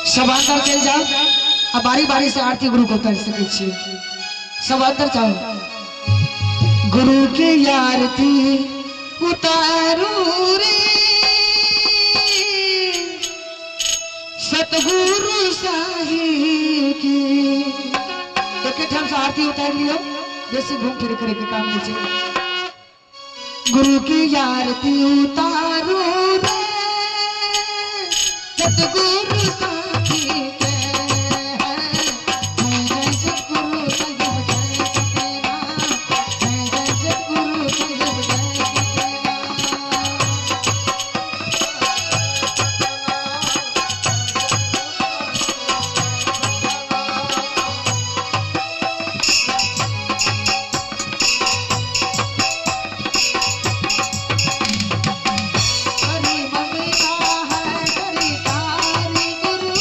सब अंदर चल जाओ। अब बारी बारी से आरती गुरु को कर सके छी। सब अंदर जाओ। गुरु की आरती उतारू रे सतगुरु साहिब की। एक ठाम से आरती उतार लियो, जैसे घूम फिर करे के काम नहीं चाहिए। गुरु की आरती उतारो रे सतगुरु साहिब के। हरि मंगला है हरि तारी गुरु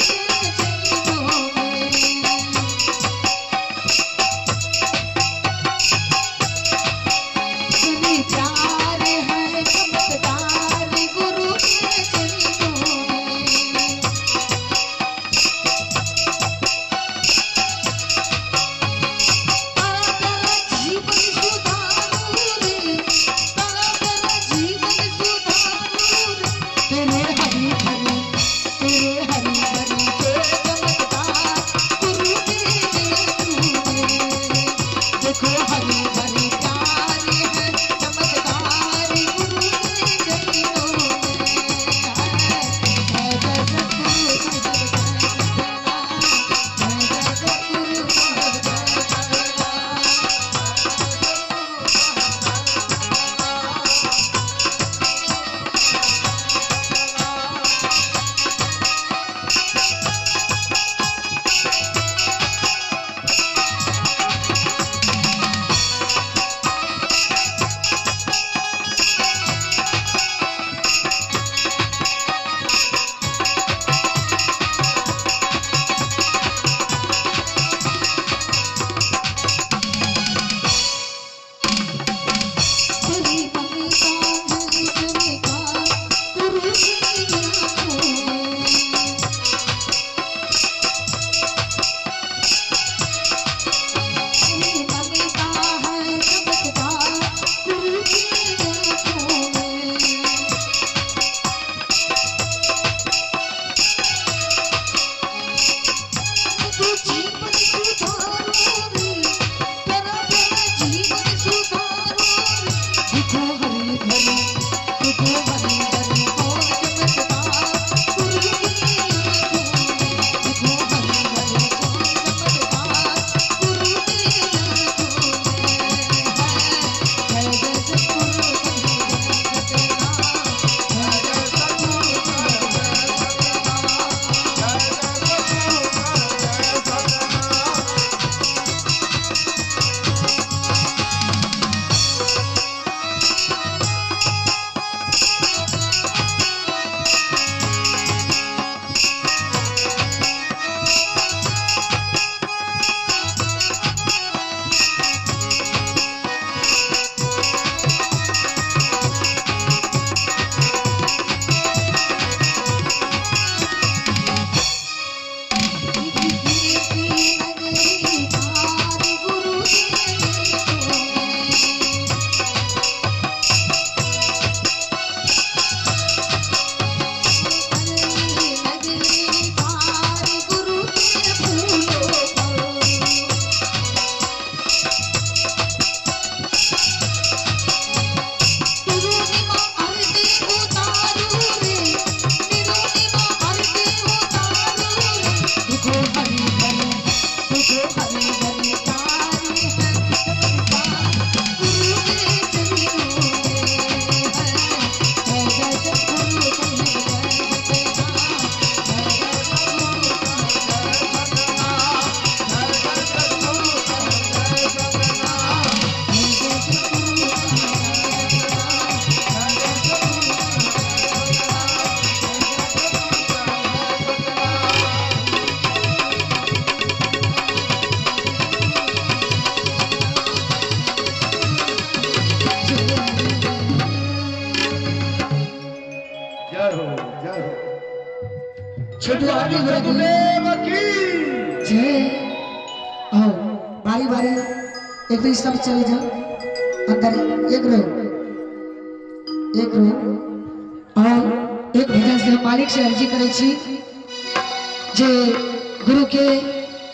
छोटू आदि जय आओ बारी बारी एक तो सब चले जाओ अंदर एक रो और एक भजन से मालिक से अर्जी करे छी जे गुरु के